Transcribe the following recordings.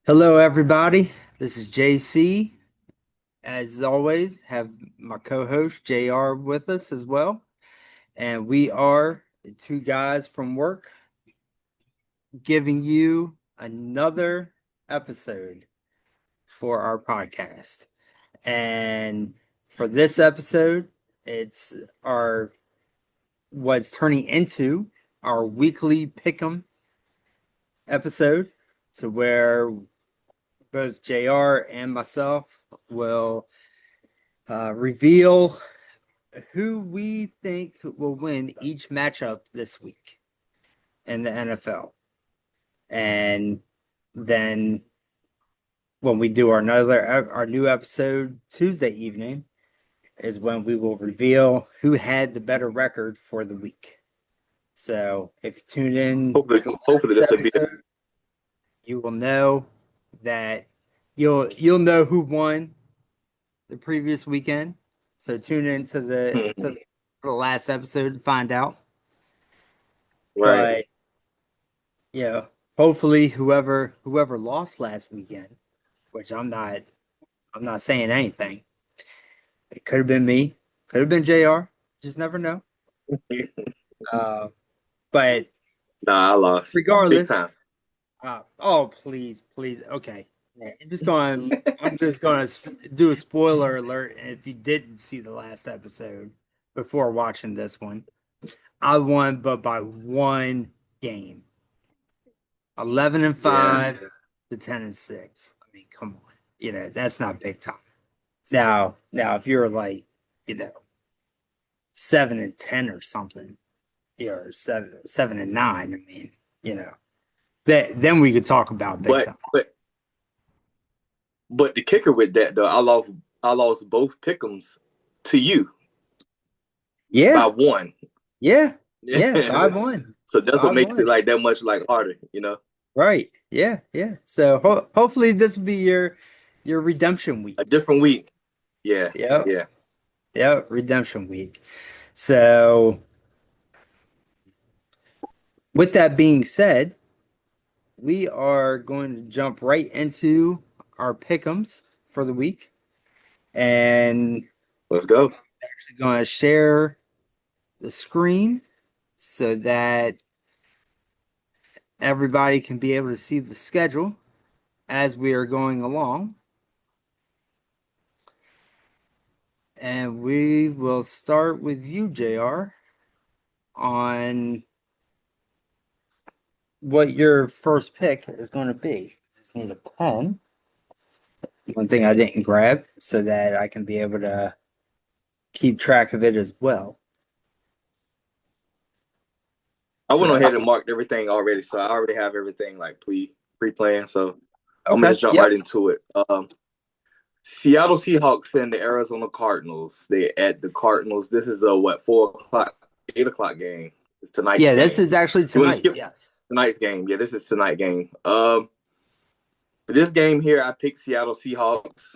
Hello, everybody. This is JC. As always, have my co-host JR with us as well, and we are the two guys from work giving you another episode for our podcast. And for this episode, it's our what's turning into our weekly pick'em episode, to where both JR and myself will reveal who we think will win each matchup this week in the NFL. And then when we do our new episode Tuesday evening is when we will reveal who had the better record for the week. So if you tune in Hopefully, to hopefully last this will be. episode, you will know that you'll know who won the previous weekend. So tune in to Mhm. the last episode to find out. Right. But you know, hopefully whoever lost last weekend, which I'm not saying anything. It could have been me, could have been JR. Just never know. Uh, but Nah, I lost big regardless, time. oh please, please, okay. Yeah, I'm just going to do a spoiler alert. If you didn't see the last episode before watching this one, I won, but by one game, 11 and Yeah. 5 to 10 and 6. I mean, come on, that's not big time. Now, if you're like, you know, 7 and 10 or something, or seven and 9, I mean, you know, that then we could talk about big But time. but but the kicker with that though, I lost both pick'ems to you by Yeah, one. yeah, yeah. Yeah. 5-1, So that's what five makes it one. like that much like harder. Right? Yeah, yeah. So hopefully this will be your redemption week. A different week. Yeah. Yep, Yeah. yep. Redemption week. So with that being said, we are going to jump right into our pick'ems for the week, and Let's go. we're going to share the screen so that everybody can be able to see the schedule as we are going along. And we will start with you, JR, on what your first pick is going to be. Just need a pen. One thing I didn't grab so that I can be able to keep track of it as well. I went ahead So, and marked everything already, so I already have everything like pre-planned. So I'm gonna okay. just jump Yep. right into it. Seattle Seahawks and the Arizona Cardinals. They at the Cardinals. This is a what 4 o'clock, 8 o'clock game. It's tonight's Yeah, this game. is actually You want to tonight. skip Yes. tonight's game? Yeah, this is tonight game. For this game here, I picked Seattle Seahawks.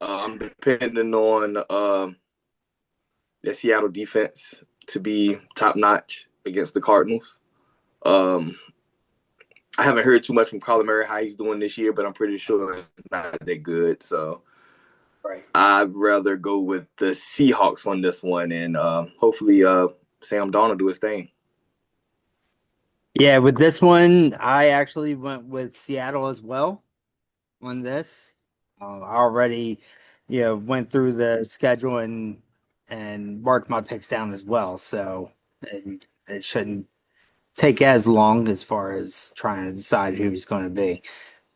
I'm depending on the Seattle defense to be top notch against the Cardinals. Um, I haven't heard too much from Kyler Murray how he's doing this year, but I'm pretty sure it's not that good. So Right. I'd rather go with the Seahawks on this one, and hopefully Sam Darnold do his thing. Yeah, with this one, I actually went with Seattle as well on this. I already, went through the schedule and marked my picks down as well. So it shouldn't take as long as far as trying to decide who's going to be.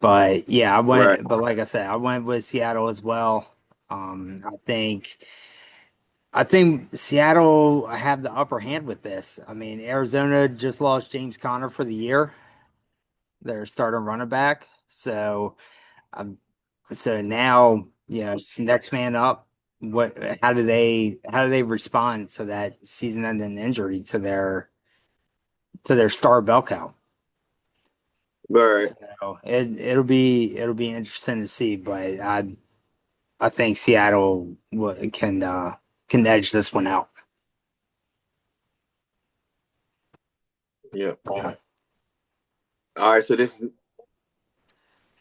But yeah, I Right. went. But like I said, I went with Seattle as well. I think Seattle have the upper hand with this. I mean, Arizona just lost James Conner for the year, their starting running back. Um, so now, it's next man up. What? How do they respond to that season-ending injury to their star bell cow? Right. So it'll be interesting to see, but I think Seattle can edge this one out. Yeah. All right. So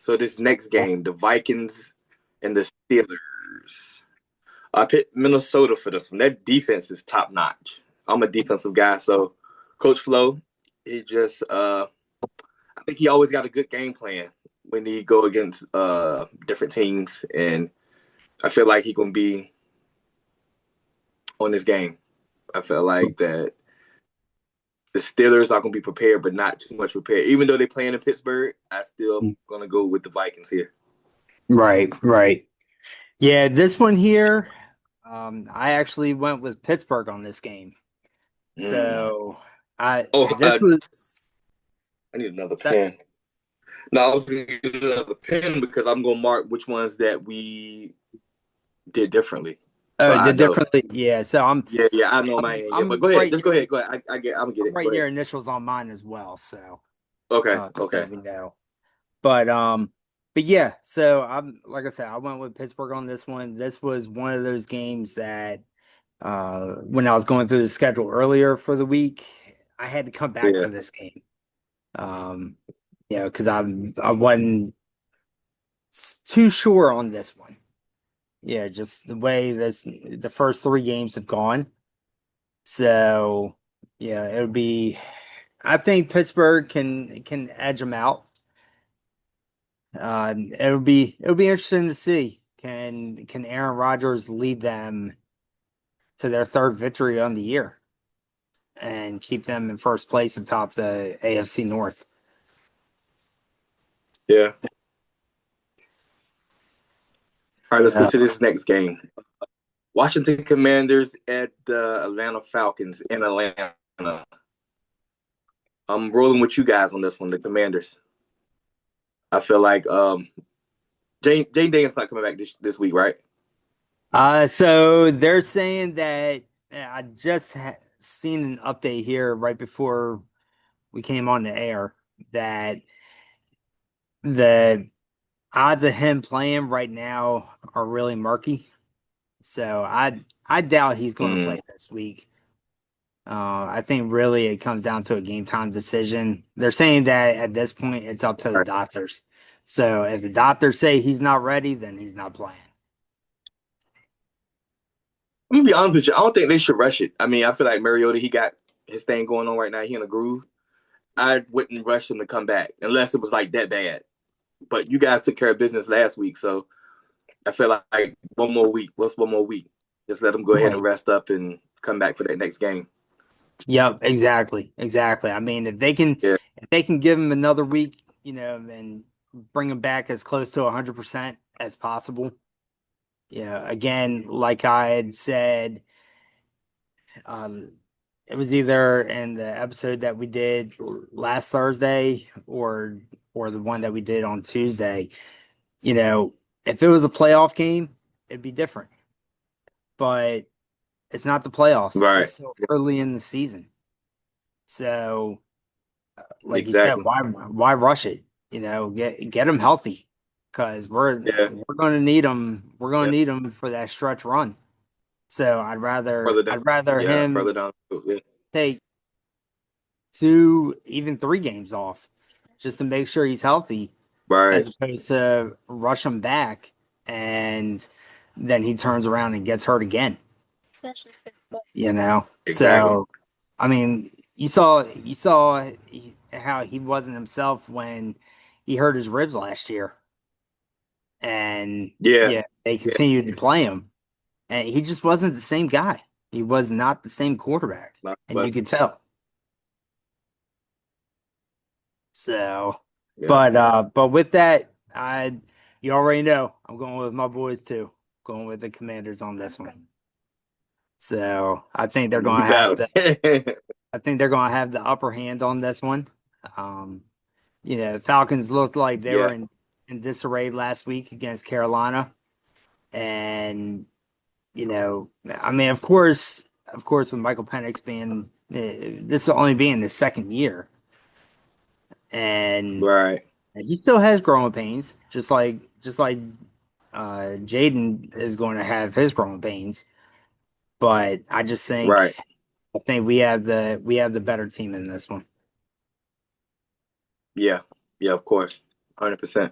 So this next game, the Vikings and the Steelers. I picked Minnesota for this one. That defense is top notch. I'm a defensive guy, so Coach Flo, he just I think he always got a good game plan when he go against different teams, and I feel like he gonna be on this game. I feel like that the Steelers are gonna be prepared, but not too much prepared. Even though they're playing in Pittsburgh, I still gonna go with the Vikings here. Right, right. Yeah, this one here, I actually went with Pittsburgh on this game. Mm. So I Oh, this was I need another that pen. No, I was gonna get another pen because I'm gonna mark which ones that we did differently. So I did know. differently. Yeah, so Yeah, I know my I'm end. Yeah, I'm but go ahead. right Just go near ahead. Go ahead. I'm gonna get I'm it. right Go ahead. near initials on mine as well. So Okay. so Okay. we know. But yeah, so I'm like I said, I went with Pittsburgh on this one. This was one of those games that when I was going through the schedule earlier for the week, I had to come back Yeah. to this game. Because I wasn't too sure on this one. Yeah, just the way the first three games have gone. So yeah, it would be. I think Pittsburgh can edge them out. It would be interesting to see. Can Aaron Rodgers lead them to their third victory on the year and keep them in first place atop the AFC North? Yeah. All right. Let's go Yeah. to this next game. Washington Commanders at the Atlanta Falcons in Atlanta. I'm rolling with you guys on this one, the Commanders. I feel like Jane Daniels not coming back this week, right? So they're saying that I just seen an update here right before we came on the air that the odds of him playing right now are really murky. So I doubt he's going to Mm, play this week. I think really it comes down to a game time decision. They're saying that at this point it's up to the right. doctors. So if the doctors say he's not ready, then he's not playing. I'm gonna be honest with you. I don't think they should rush it. I mean, I feel like Mariota, he got his thing going on right now. He in a groove. I wouldn't rush him to come back unless it was like that bad. But you guys took care of business last week, so I feel like one more week. What's one more week? Just let him go ahead and Right. rest up and come back for that next game. Yep, exactly. Exactly. I mean, Yeah, if they can give him another week, and bring him back as close to 100% as possible. Yeah, again, like I had said, um, it was either in the episode that we did last Thursday or the one that we did on Tuesday. If it was a playoff game, it'd be different. But it's not the playoffs. It's right. still early in the season. So like you said, Exactly. why rush it? Get them healthy because Yeah, we're going to need them. We're going yeah. to need them for that stretch run. So Further down. I'd rather Yeah, him further down. Yeah. take two, even three games off just to make sure he's healthy, Right. as opposed to rush him back and then he turns around and gets hurt again. Exactly. So I mean, you saw how he wasn't himself when he hurt his ribs last year, and Yeah. yeah, they Yeah. continued to play him, and he just wasn't the same guy. He was not the same quarterback, and But you could tell. So, yeah. but with that, you already know I'm going with my boys too. Going with the Commanders on this one. So You got him. I think they're going to have the upper hand on this one. Um, the Falcons looked like they were Yeah. in disarray last week against Carolina. And, I mean, of course, with Michael Penix being, this will only be in the second year. And Right. he still has growing pains, just like Jaden is going to have his growing pains. But Right. I think we have the better team in this one. Yeah. Yeah, of course. 100%.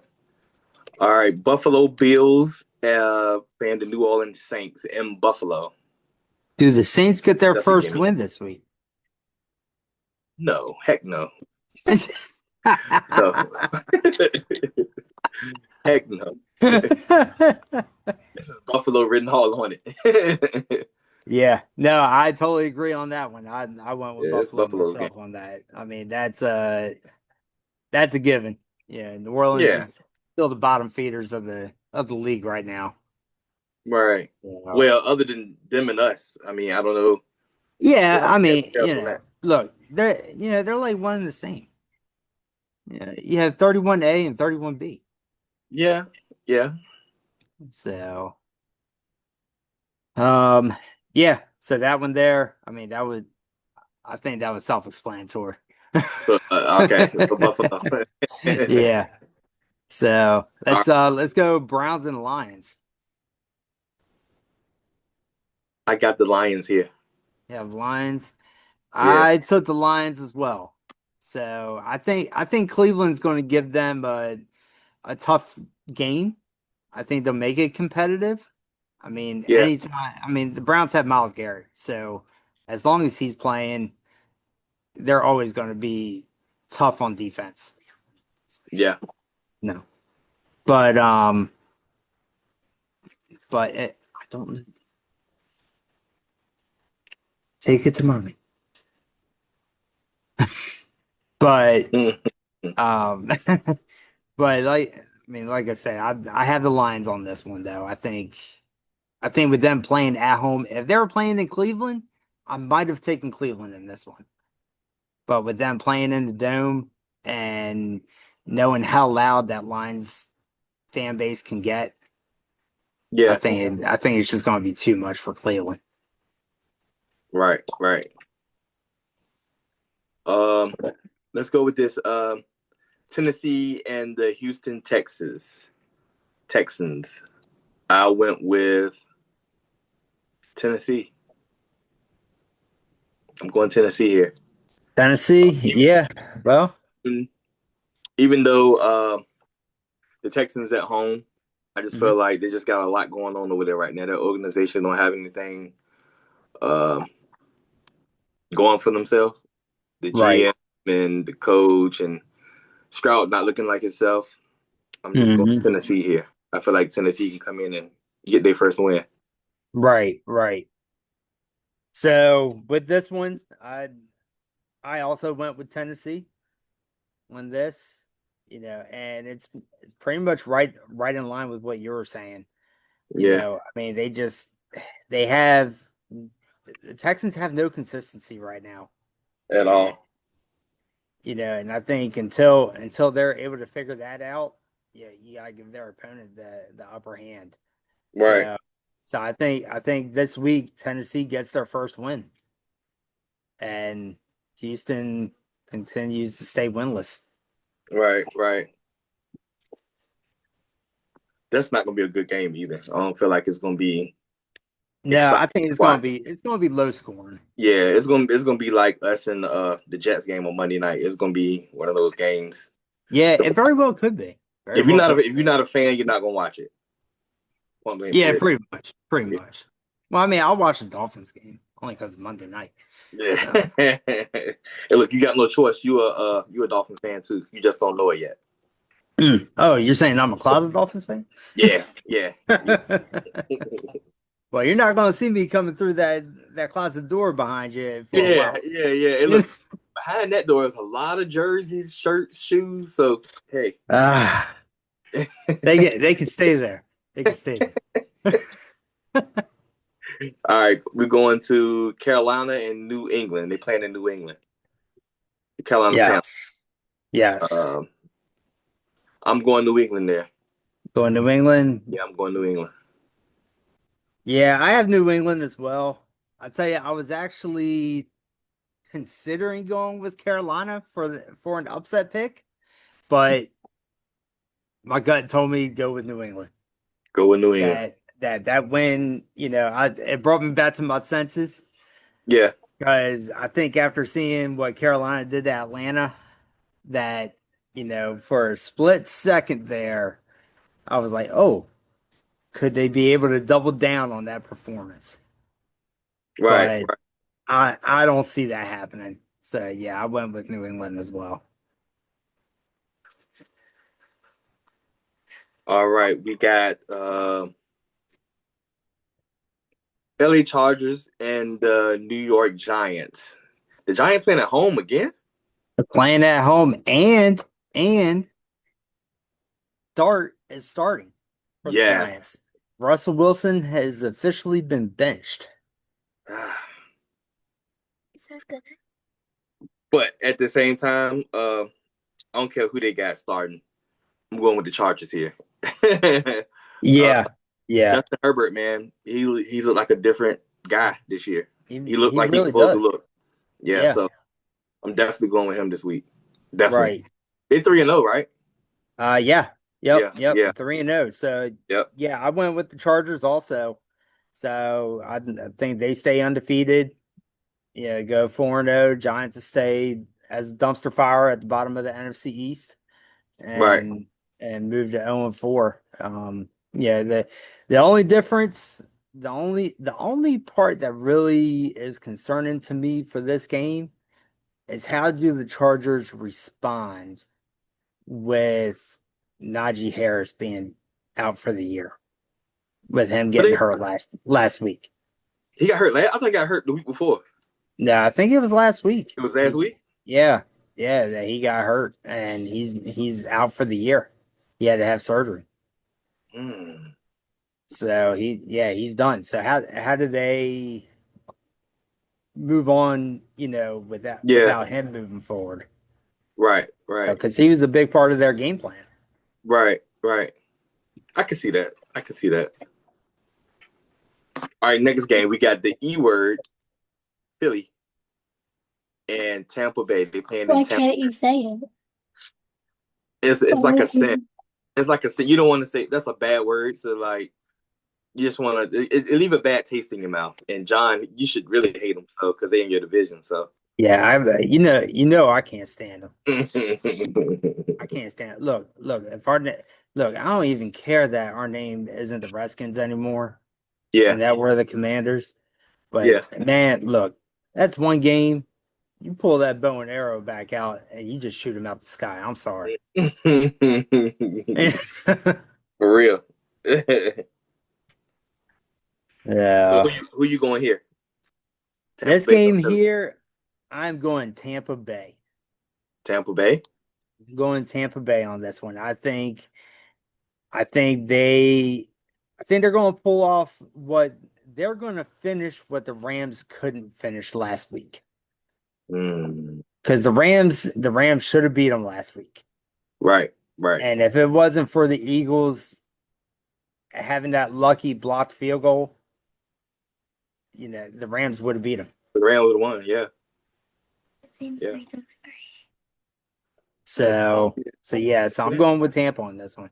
All right, Buffalo Bills and the New Orleans Saints in Buffalo. Do the Saints get their That's a first gimme. win this week? No, heck no, no, heck no. This is Buffalo written all on it. Yeah, no, I totally agree on that one. I went with Yeah, it's Buffalo Buffalo's game. myself on that. I mean, that's a given. Yeah, New Orleans Yeah, is still the bottom feeders of the league right now. right. Yeah, Well, other than them and us, I mean, I don't know. yeah. Just I can't mean, tell from that. look, they're like one and the same. Yeah, you have 31A and 31B. Yeah, yeah. So, um, yeah. So that one there, I mean, I think that was self-explanatory. So, okay, so Buffalo. Yeah. So All right, let's go Browns and Lions. I got the Lions here. You have Lions. Yeah, I took the Lions as well. So I think Cleveland's going to give them a tough game. I think they'll make it competitive. I mean, yeah, anytime. I mean, the Browns have Miles Garrett, so as long as he's playing, they're always going to be tough on defense. yeah. No, but I don't take it to mommy. But Mhm. um, but I mean, like I say, I have the Lions on this one though. I think with them playing at home, if they were playing in Cleveland, I might have taken Cleveland in this one. But with them playing in the dome and knowing how loud that Lions fan base can get, Yeah, I think it's just going to be too much for Cleveland. right, right. Um, let's go with this. Tennessee and the Houston Texans. I went with Tennessee. I'm going Tennessee here. Tennessee, yeah. Well, Even, even though the Texans at home, I just mhm. feel like they just got a lot going on over there right now. Their organization don't have anything uh, going for themselves. The Right. GM and the coach and Stroud not looking like himself. I'm just going Hmm. Tennessee here. I feel like Tennessee can come in and get their first win. Right, right. So with this one, I also went with Tennessee on this, and it's pretty much right in line with what you were saying. Yeah, I mean, they have the Texans have no consistency right now. at And all. and I think until they're able to figure that out, yeah, you gotta give their opponent the upper hand. Right, So I think this week Tennessee gets their first win and Houston continues to stay winless. right, right. That's not gonna be a good game either. I don't feel like it's gonna be No, exciting I think to watch. it's gonna be low scoring. Yeah, it's gonna be like us and the Jets game on Monday night. It's gonna be one of those games. Yeah, it very well could be. Very If you're well not a, could. if you're not a fan, you're not gonna watch it. Point blank Yeah, period. pretty much. Pretty Yeah. much. Well, I mean, I'll watch the Dolphins game only because it's Monday night. Yeah. So, Hey, look, you got no choice. You a Dolphin fan too. You just don't know it yet. oh, you're saying I'm a closet Dolphins fan? Yeah, yeah, yeah, Well, you're not going to see me coming through that closet door behind you for a yeah, while. yeah, yeah. And look, behind that door is a lot of jerseys, shirts, shoes. So hey, Ah, they can stay there. They can stay there. all right, we're going to Carolina and New England. They playing in New England. The Carolina Panthers. Yes. Yes. Um, I'm going New England there. Going to New England. Yeah, I'm going New England. Yeah, I have New England as well. I tell you, I was actually considering going with Carolina for an upset pick, but my gut told me to go with New England. Go with New England. That win, it brought me back to my senses Yeah, because I think after seeing what Carolina did to Atlanta, that for a split second there, I was like, oh, could they be able to double down on that performance? Right, But right. I don't see that happening. So yeah, I went with New England as well. All right. We got LA Chargers and the New York Giants. The Giants playing at home again? They're playing at home and Dart is starting for the Yeah. Giants. Russell Wilson has officially been benched. But at the same time, I don't care who they got starting. I'm going with the Chargers here. uh, Yeah, yeah, Justin Herbert, man, he's looked like a different guy this year. He looked he like he's really supposed to does. look. Yeah, Yeah, so I'm definitely going with him this week. Definitely. right. They 3-0, right? Yeah, Yeah, yep, yeah, 3-0. So yep. yeah, I went with the Chargers also. So I think they stay undefeated. Yeah, go 4-0. Giants to stay as dumpster fire at the bottom of the NFC East Right. and move to 0-4. Yeah, the only difference, the only part that really is concerning to me for this game is how do the Chargers respond with Najee Harris being out for the year, with him But getting hurt last week. he got hurt. I think he got hurt the week before. No, I think it was last week. It was last week. Yeah, yeah, that he got hurt and he's out for the year. He had to have surgery. Mm. So he's done. So how do they move on, Yeah. without him moving forward? Right. Right. Because he was a big part of their game plan. Right. Right. I can see that. I can see that. All right. Next game, we got the E word, Philly and Tampa Bay. They playing in Why Tampa. can't you say it? It's like a sin. It's like a sin. You don't want to say that's a bad word. So like you just want to it leave a bad taste in your mouth. And John, you should really hate them so because they in your division. So Yeah, I can't stand him. I can't stand. Look. Look, I don't even care that our name isn't the Redskins anymore, yeah, and that we're the Commanders. yeah. But man, look, that's one game. You pull that bow and arrow back out, and you just shoot him out the sky. I'm sorry. For real. So Yeah. who you going here? Tampa This Bay or game Philly? here, I'm going Tampa Bay. Tampa Bay. I'm going Tampa Bay on this one. I think they I think they're going to pull off what they're going to finish what the Rams couldn't finish last week. Mm. Because the Rams should have beat them last week. Right, right. And if it wasn't for the Eagles having that lucky blocked field goal, the Rams would have beat them. The Rams would have won. Yeah, It seems yeah. we don't agree. So I'm going with Tampa on this one.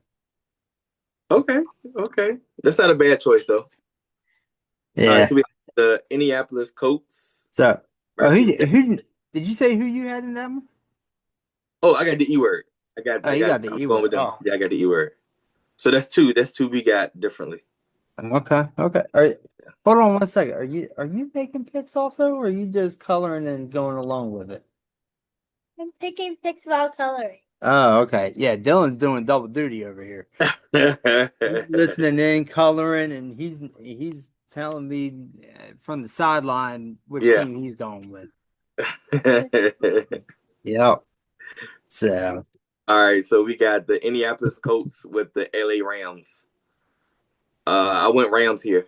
Okay, okay. That's not a bad choice though. All right, Yeah. so we have the Indianapolis Colts So, versus. who did you say who you had in that one? Oh, I got the E word. Oh, you got the I'm E going word. with them. Oh, Yeah, I got the E word. So that's two. That's two we got differently. okay. Hold on one second. Are you making picks also, or are you just coloring and going along with it? I'm taking pics while coloring. Oh, okay. Yeah, Dylan's doing double duty over here. He's listening in, coloring, and he's telling me from the sideline which Yeah. team he's going with. Yep. So All right, so we got the Indianapolis Colts with the LA Rams. I went Rams here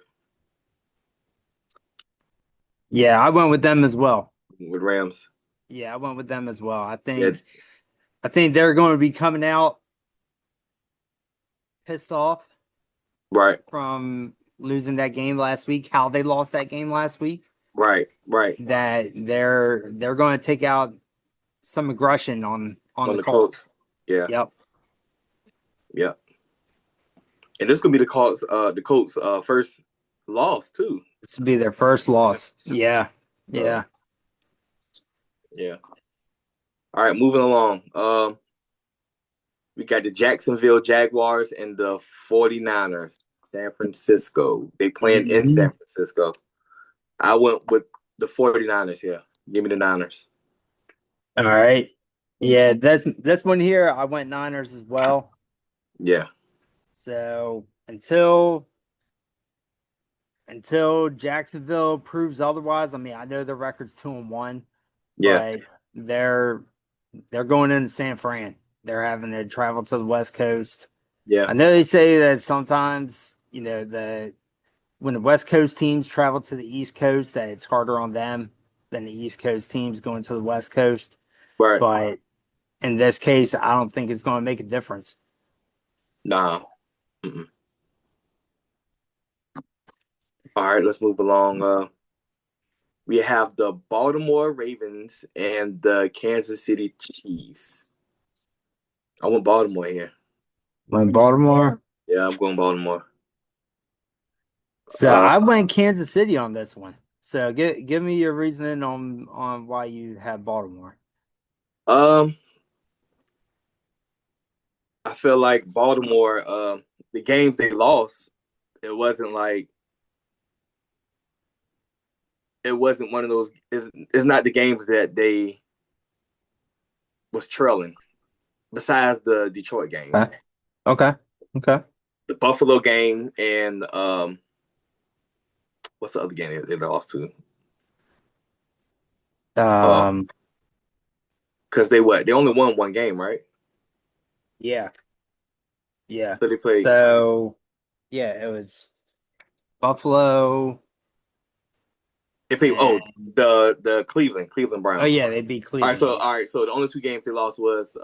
yeah, I went with them as well. with Rams. Yeah, I went with them as well. I Yeah, think they're going to be coming out pissed off right, from losing that game last week, how they lost that game last week, right, right. that they're going to take out some aggression on On the the Colts. Colts. Yeah, Yep. yeah. And this could be the Colts first loss too. This would be their first loss. Yeah. Yeah. Yeah. All right, moving along. We got the Jacksonville Jaguars and the 49ers, San Francisco. They playing in Mhm. San Francisco. I went with the 49ers here. Give me the Niners. All right. Yeah, this one here, I went Niners as well. Yeah. So until Jacksonville proves otherwise, I mean, I know their record's 2-1, Yeah. but they're going into San Fran. They're having to travel to the West Coast. Yeah. I know they say that sometimes, when the West Coast teams travel to the East Coast, that it's harder on them than the East Coast teams going to the West Coast. Right. But in this case, I don't think it's going to make a difference. Nah. Mm-mm. All right, let's move along. We have the Baltimore Ravens and the Kansas City Chiefs. I want Baltimore here. When Baltimore. Yeah, I'm going Baltimore. So Uh, I went Kansas City on this one. So give me your reasoning on why you have Baltimore. um, I feel like Baltimore, the games they lost, it wasn't like it wasn't one of those. It's not the games that they was trailing. Besides the Detroit game, Okay. Okay. Okay. the Buffalo game, and what's the other game they lost to? Um. Because they only won one game, right? Yeah. Yeah. So they played. So yeah, it was Buffalo They played. Oh, and the Cleveland oh Browns. yeah, they beat All right, Cleveland. so Yes. the only two games they lost was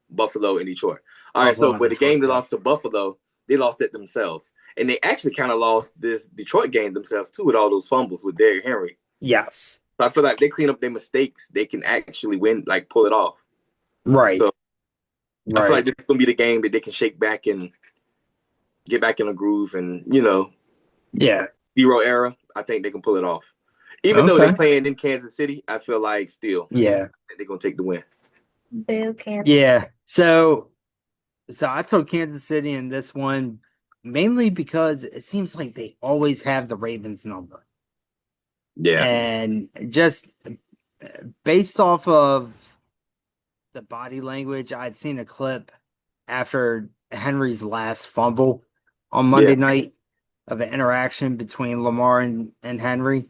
Buffalo and Detroit. All right, so Buffalo and but the Detroit. game they Yeah. lost to Buffalo, they lost it themselves, and they actually kind of lost this Detroit game themselves too with all those fumbles with Derrick Henry. Yes. So I feel like they clean up their mistakes, they can actually win, like pull it off. Right. So I feel like Right. this is gonna be the game that they can shake back and get back in a groove, and Yeah. zero era. I think they can pull it off. Even though they're Okay. playing in Kansas City, I feel like still Yeah. they're gonna take the win. Boo Kansas. Yeah. So I took Kansas City in this one mainly because it seems like they always have the Ravens number. Yeah. And just based off of the body language, I'd seen a clip after Henry's last fumble on Monday Yeah. night of an interaction between Lamar and Henry.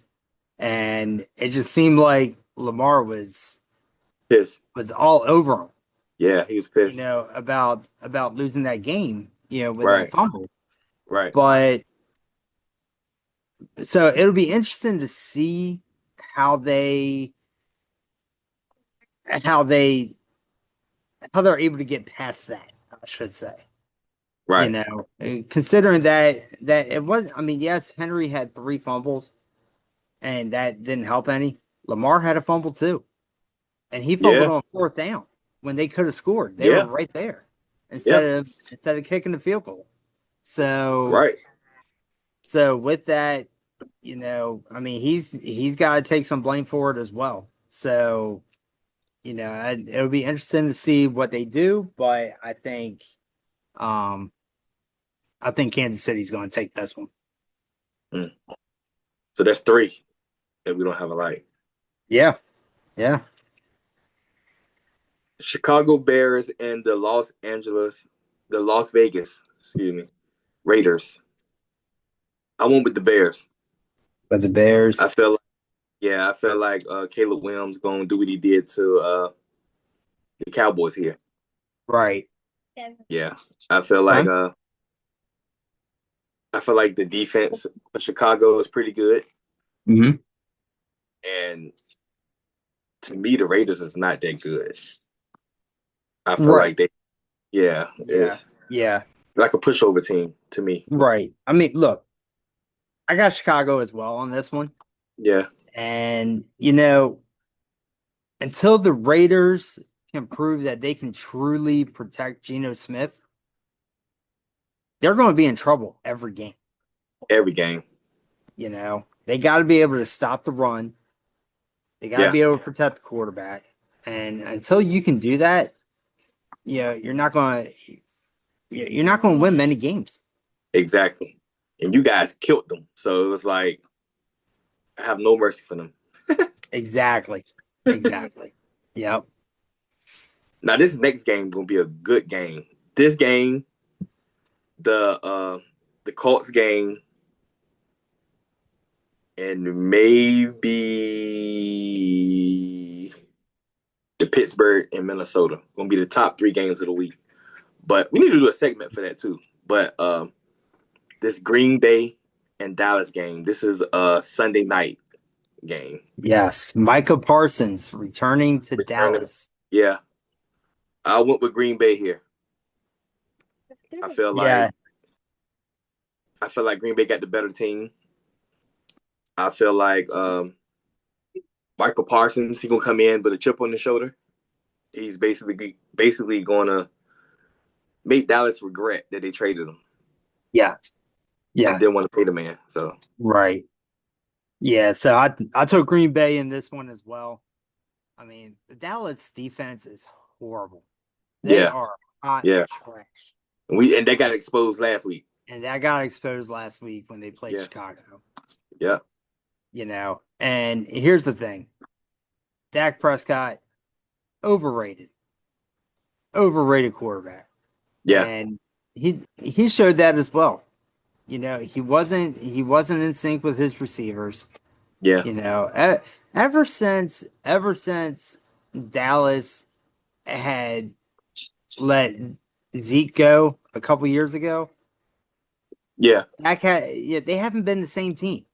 And it just seemed like Lamar Pissed. was all over him, Yeah, he was pissed. about losing that game, with that Right. fumble. Right. But so it'll be interesting to see how they how they how they're able to get past that, I should say. Right. Considering that it wasn't, I mean, yes, Henry had 3 fumbles and that didn't help any. Lamar had a fumble too. And he fumbled Yeah. on 4th down when they could have scored. They were Yeah. right there Yeah. instead of kicking the field goal. So Right. so with that, I mean, he's got to take some blame for it as well. So, it'll be interesting to see what they do, but um, I think Kansas City's going to take this one. Mm. So that's three that we don't have alike. Yeah, yeah. Chicago Bears and the Las Vegas, Raiders. I went with the Bears. But the Bears, I feel like Caleb Williams gonna do what he did to the Cowboys here. right? Yeah, I feel like the defense of Chicago is pretty good, Mm-hmm. and to me, the Raiders is not that good. I feel Right. like it's Yeah, like a pushover team to me. right. I mean, look, I got Chicago as well on this one, Yeah, and until the Raiders can prove that they can truly protect Geno Smith, they're going to be in trouble every game. every game. They got to be able to stop the run. They got to Yeah. be able to protect the quarterback. And until you can do that, you're not going to win many games. Exactly. And you guys killed them. So it was like, I have no mercy for them. Exactly. Exactly. Yep. Now this next game gonna be a good game. This game, the Colts game, and maybe the Pittsburgh and Minnesota gonna be the top 3 games of the week. But we need to do a segment for that too. But this Green Bay and Dallas game, this is a Sunday night game. Yes. Micah Parsons returning to Returning. Dallas. Yeah, I went with Green Bay here. I feel Yeah. like Green Bay got the better team. I feel like Michael Parsons, he gonna come in with a chip on his shoulder. He's basically gonna make Dallas regret that they traded him Yes. Yeah. and didn't want to pay the man. So Right. Yeah. So I took Green Bay in this one as well. I mean, the Dallas defense is horrible. They yeah, are hot yeah. trash. And they got exposed last week. And that got exposed last week when they played Yeah. Chicago. Yeah, And here's the thing. Dak Prescott, overrated. Overrated quarterback. yeah, And he showed that as well. He wasn't in sync with his receivers. yeah, Ever since Dallas had let Zeke go a couple years ago, yeah. they haven't been the same team.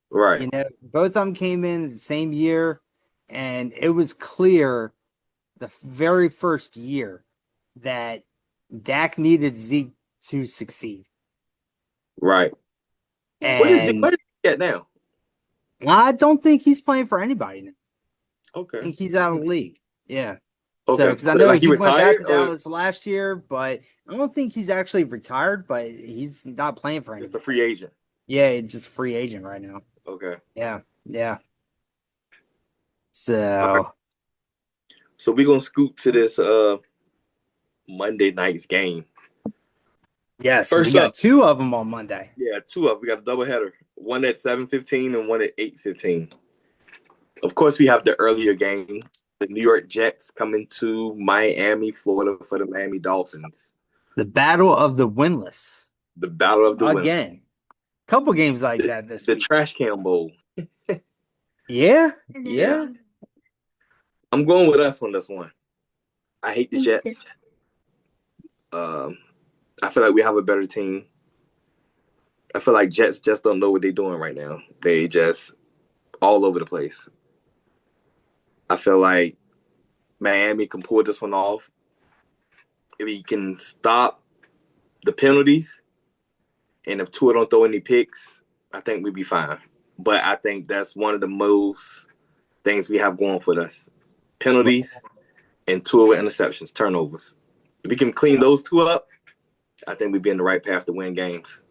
Right, Both of them came in the same year, and it was clear the very first year that Dak needed Zeke to succeed. right. And What is he at now? I don't think he's playing for anybody now. I Okay, think he's out of the league. Yeah. okay. So, because I know Like he went back retired, to or Dallas last year, but I don't think he's actually retired, but he's not playing for just anybody. a free agent? Yeah, he's just a free agent right now. Okay. Yeah. Yeah. All right. So, So we're gonna scoot to this Monday night's game. yes, First we got up, 2 of them on Monday. yeah, 2 of. We got a doubleheader. One at 7:15 and one at 8:15. Of course, we have the earlier game. The New York Jets coming to Miami, Florida for the Miami Dolphins. The battle of the winless. The battle of the win. Again. Couple games like that this The week. trash can bowl. Yeah. Yeah. I'm going with us on this one. I hate the Jets. I feel like we have a better team. I feel like Jets just don't know what they're doing right now. They just all over the place. I feel like Miami can pull this one off. If we can stop the penalties, and if Tua don't throw any picks, I think we'd be fine. But I think that's one of the most things we have going for us. Penalties and Tua with interceptions, turnovers. If we can clean those 2 up, I think we'd be in the right path to win games.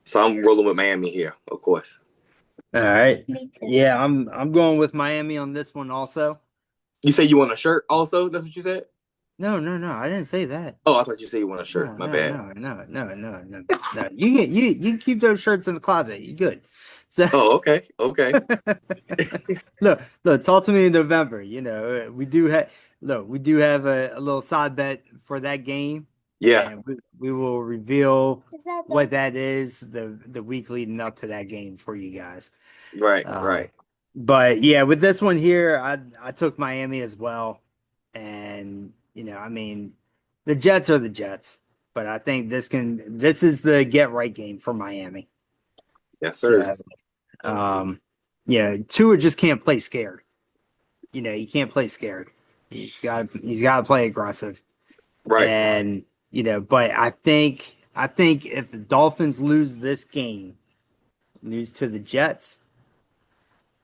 So I'm rolling with Miami here, of course. All right. Yeah, I'm going with Miami on this one also. You say you want a shirt also? That's what you said? No, I didn't say that. Oh, I thought you said you want a shirt. My bad. No. You can keep those shirts in the closet. You good. So Oh, okay. look, talk to me in November. We do have a little side bet for that game. Yeah. And we will reveal what that is the week leading up to that game for you guys. Right. But yeah, with this one here, I took Miami as well. And I mean, the Jets are the Jets, but I think this is the get right game for Miami. Yes, sir. So, Tua just can't play scared. You can't play scared. He's got to play aggressive. Right. And but I think if the Dolphins lose this game, lose to the Jets,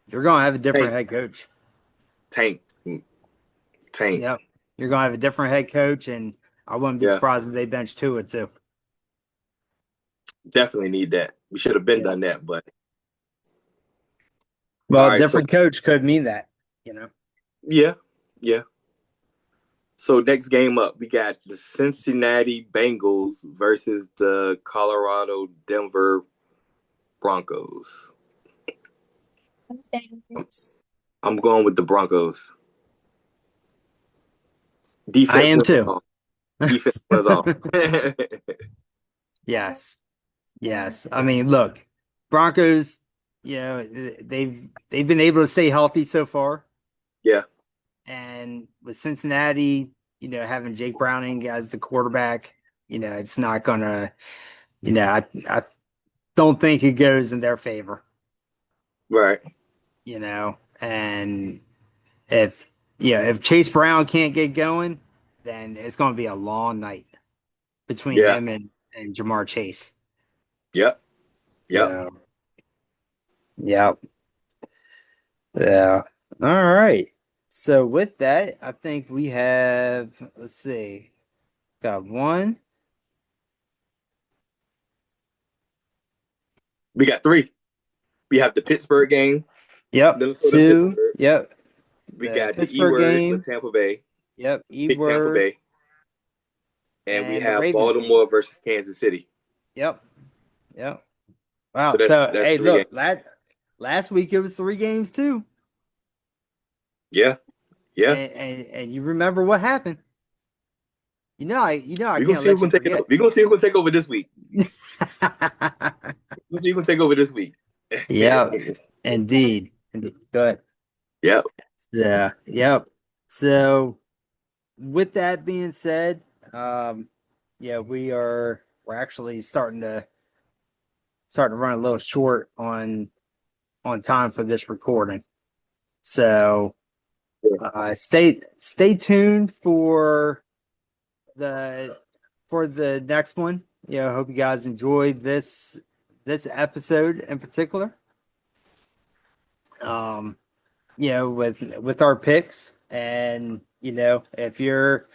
you're gonna have a different head coach. Tank. Yep. You're gonna have a different head coach, and I wouldn't be surprised if they bench Tua too. Definitely need that. We should have been done that, but well, a different coach could mean that, Yeah. So next game up, we got the Cincinnati Bengals versus the Colorado Denver Broncos. Bengals. I'm going with the Broncos. I Defense am wins too. all. Defense wins all. Yes. Yes. I mean, look, Broncos, they've been able to stay healthy so far. Yeah. And with Cincinnati, having Jake Browning as the quarterback, it's not gonna, I don't think it goes in their favor, Right. and if Chase Brown can't get going, then it's gonna be a long night between Yeah. him and Jamar Chase. Yep. Yep. So, yeah. Yeah. All right. So with that, I think we have, let's see, got one. We got 3. We have the Pittsburgh game, Yep. Minnesota Two. Pittsburgh. Yep. We The got the E Pittsburgh word with game. Tampa Bay, Yep. E big Tampa word Bay, and we and the have Ravens game. Baltimore versus Kansas City. Yep. Yep. Wow. So So that's hey, 3 games. look, last week it was 3 games too. Yeah. Yeah. And you remember what happened. I We're gonna can't see who's let gonna you take it forget. over. We're gonna see who's gonna take over this week. We're gonna see who's gonna take over this week. Yep. Indeed. Good. Yep. Yeah. Yep. So with that being said, yeah, we're actually starting to run a little short on time for this recording. So stay tuned for the next one. I hope you guys enjoyed this episode in particular. With our picks, and if you're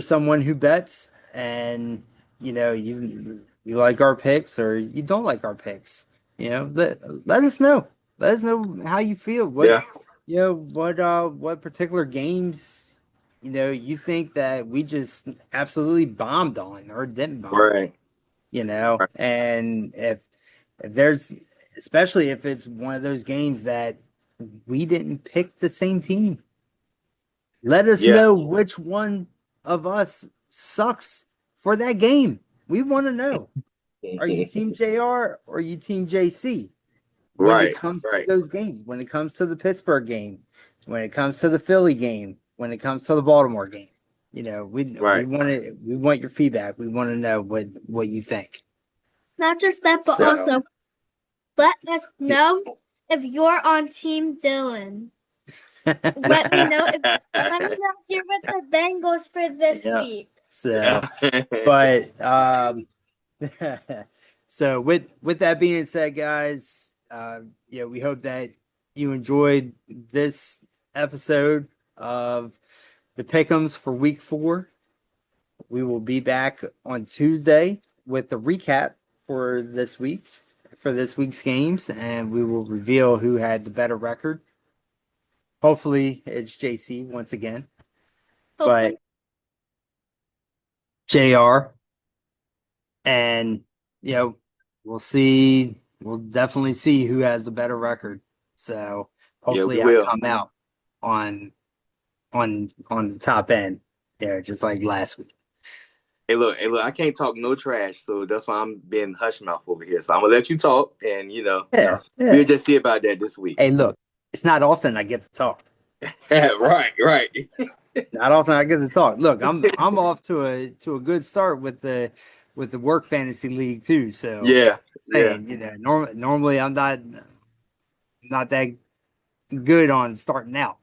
someone who bets, and you like our picks or you don't like our picks, let us know. Let us know how you feel. Yeah. What particular games you think that we just absolutely bombed on or didn't bomb on, Right. Right. and if there's, especially if it's one of those games that we didn't pick the same team, let us Yeah. know which one of us sucks for that game. We want to know. Are you team JR or are you team JC when it Right. comes to Right. those games, when it comes to the Pittsburgh game, when it comes to the Philly game, when it comes to the Baltimore game? We Right. want your feedback. We want to know what you think. Not just that, but So- also let us know if you're on Team Dylan. Let me know if you're with the Bengals for this Yeah. week. So, but so with that being said, guys, we hope that you enjoyed this episode of the Pickems for Week 4. We will be back on Tuesday with the recap for this week's games, and we will reveal who had the better record. Hopefully, it's JC once again, Hopefully. but JR, and we'll see. We'll definitely see who has the better record. So hopefully, we I will. come out on the top end, just like last week. Hey, look, I can't talk no trash, so that's why I'm being hush mouth over here. So I'm gonna let you talk, and Yeah. we'll just see about that this week. Hey, look, it's not often I get to talk. Right. Not often I get to talk. Look, I'm off to a good start with the work fantasy league too. So Yeah. saying, normally I'm not that good on starting out.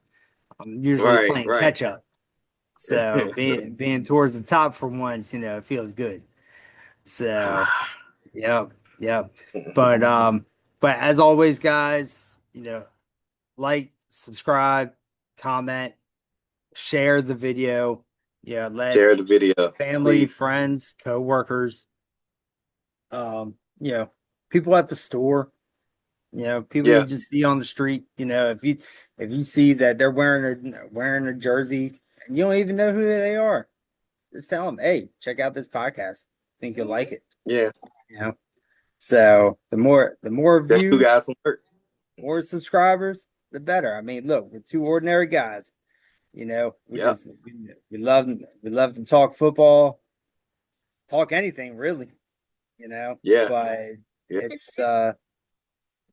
I'm usually Right, playing right. catch up. So being towards the top for once, it feels good. So yep. But as always, guys, like, subscribe, comment, share the video. Let Share the video, family, please. friends, co-workers, people at the store, people you just see on the street. If you see that they're wearing a jersey and you don't even know who they are, just tell them, hey, check out this podcast. Think you'll like it. Yeah. You know. So the more That's two views, guys from work. more subscribers, the better. I mean, look, we're two ordinary guys. You know, Yep. we love to talk football, talk anything really. You know, Yeah. but Yeah. it's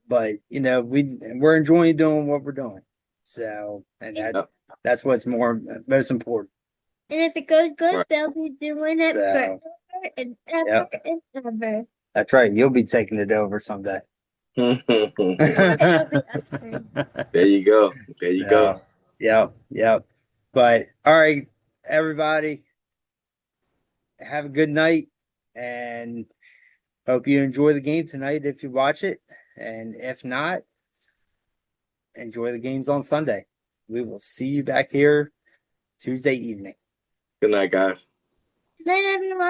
but you know, we're enjoying doing what we're doing. So, and Yep. that's what's most important. And if it goes good, Right. they'll be doing it So, forever and ever Yep. and ever. That's right. You'll be taking it over someday. There It'll be us three. you go. There you go. Yep. But all right, everybody, have a good night and hope you enjoy the game tonight if you watch it. And if not, enjoy the games on Sunday. We will see you back here Tuesday evening. Good night, guys. Good night, everyone.